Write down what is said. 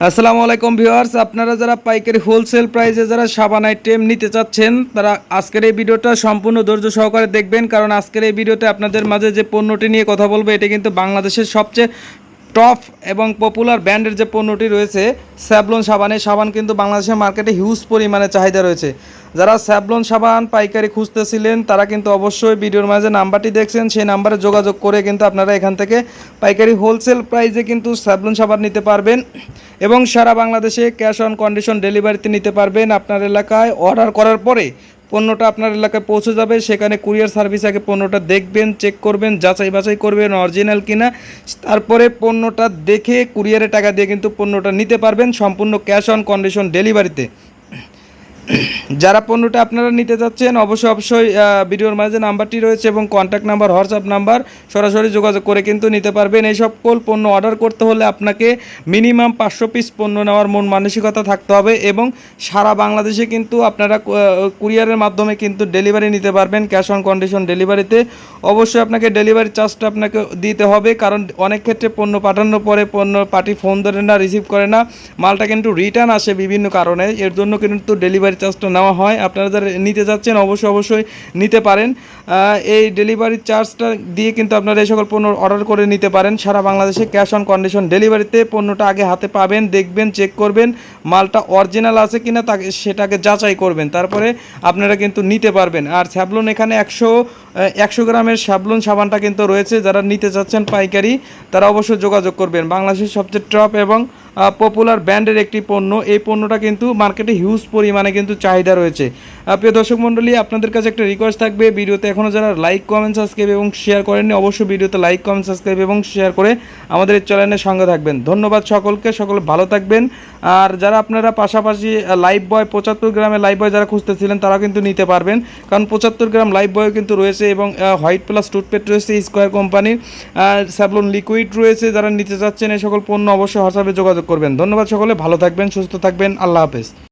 আসসালামু আলাইকুম ভিউয়ার্স, আপনারা যারা পাইকারি হোলসেল প্রাইসে যারা সাবান আইটেম নিতে চাচ্ছেন তারা আজকের এই ভিডিওটা সম্পূর্ণ ধৈর্য সহকারে দেখবেন, কারণ আজকের এই ভিডিওতে আপনাদের মাঝে যে পণ্যটি নিয়ে কথা বলবো এটা কিন্তু বাংলাদেশের সবচেয়ে টপ এবং পপুলার ব্র্যান্ডের যে পণ্যটি রয়েছে স্যাভলন সাবান। এই সাবান কিন্তু বাংলাদেশের মার্কেটে হিউজ পরিমাণে চাহিদা রয়েছে। যারা স্যাভলন সাবান পাইকারি খুঁজতেছিলেন তারা কিন্তু অবশ্যই ভিডিওর মাঝে নাম্বারটি দেখছেন, সেই নাম্বারে যোগাযোগ করে কিন্তু আপনারা এখান থেকে পাইকারি হোলসেল প্রাইসে কিন্তু স্যাভলন সাবান নিতে পারবেন এবং সারা বাংলাদেশে ক্যাশ অন কন্ডিশন ডেলিভারিতে নিতে পারবেন। আপনার এলাকায় অর্ডার করার পরে পণ্যটা আপনার এলাকায় পৌঁছে যাবে, সেখানে কুরিয়ার সার্ভিস আগে পণ্যটা দেখবেন, চেক করবেন, যাচাই বাছাই করবেন অরিজিনাল কিনা, তারপরে পণ্যটা দেখে কুরিয়ারে টাকা দিয়ে কিন্তু পণ্যটা নিতে পারবেন সম্পূর্ণ ক্যাশ অন কন্ডিশন ডেলিভারিতে। যারা পণ্যটা আপনারা নিতে যাচ্ছেন অবশ্যই ভিডিওর মাঝে নাম্বারটি রয়েছে এবং কন্ট্যাক্ট নাম্বার, হোয়াটসঅ্যাপ নাম্বার, সরাসরি যোগাযোগ করে কিন্তু নিতে পারবেন। এই সকল পণ্য অর্ডার করতে হলে আপনাকে মিনিমাম 500 পিস পণ্য নেওয়ার মন মানসিকতা থাকতে হবে এবং সারা বাংলাদেশে কিন্তু আপনারা কুরিয়ারের মাধ্যমে কিন্তু ডেলিভারি নিতে পারবেন ক্যাশ অন কন্ডিশন ডেলিভারিতে। অবশ্যই আপনাকে ডেলিভারি চার্জটা আপনাকে দিতে হবে, কারণ অনেক ক্ষেত্রে পণ্য পাঠানোর পরে পণ্য পার্টি ফোন ধরে না, রিসিভ করে না, মালটা কিন্তু রিটার্ন আসে বিভিন্ন কারণে, এর জন্য কিন্তু ডেলিভারি চার্জটা নেওয়া হয়। আপনারা যারা নিতে যাচ্ছেন অবশ্যই নিতে পারেন। এই ডেলিভারি চার্জটা দিয়ে কিন্তু আপনারা এই সকল পণ্য অর্ডার করে নিতে পারেন সারা বাংলাদেশে ক্যাশ অন কন্ডিশন ডেলিভারিতে। পণ্যটা আগে হাতে পাবেন, দেখবেন, চেক করবেন, মালটা অরিজিনাল আছে কিনা সেটাকে যাচাই করবেন, তারপরে আপনারা কিন্তু নিতে পারবেন। আর স্যাভলন এখানে 100 গ্রামের স্যাভলন সাবানটা কিন্তু রয়েছে। যারা নিতে চাচ্ছেন পাইকারি তারা অবশ্যই যোগাযোগ করবেন। বাংলাদেশের সবচেয়ে টপ এবং পপুলার ব্র্যান্ডের একটি পণ্য। এই পণ্যটা কিন্তু মার্কেটে হিউজ পরিমাণে কিন্তু চাহিদা রয়েছে। প্রিয় দর্শক মণ্ডলী, আপনাদের কাছে একটা রিকোয়েস্ট থাকবে, ভিডিওতে এখনও যারা লাইক, কমেন্ট, সাবস্ক্রাইব এবং শেয়ার করেননি অবশ্যই ভিডিওতে লাইক, কমেন্ট, সাবস্ক্রাইব এবং শেয়ার করে আমাদের এই চ্যানেলের সঙ্গে থাকবেন। ধন্যবাদ সকলকে, সকলে ভালো থাকবেন। আর যারা আপনারা পাশাপাশি লাইফ বয় 75 গ্রামের লাইফ বয় যারা খুঁজতেছিলেন তারা কিন্তু নিতে পারবেন, কারণ 75 গ্রাম লাইফ বয়ও কিন্তু রয়েছে এবং হোয়াইট প্লাস টুথপেস্ট রয়েছে স্কোয়ার কোম্পানির, স্যাভলন লিকুইড রয়েছে। যারা নিতে চাচ্ছেন এই সকল পণ্য অবশ্যই হোয়াটসঅ্যাপে যোগাযোগ করবেন। ধন্যবাদ সকলে, ভালো থাকবেন, সুস্থ থাকবেন, আল্লাহ হাফেজ।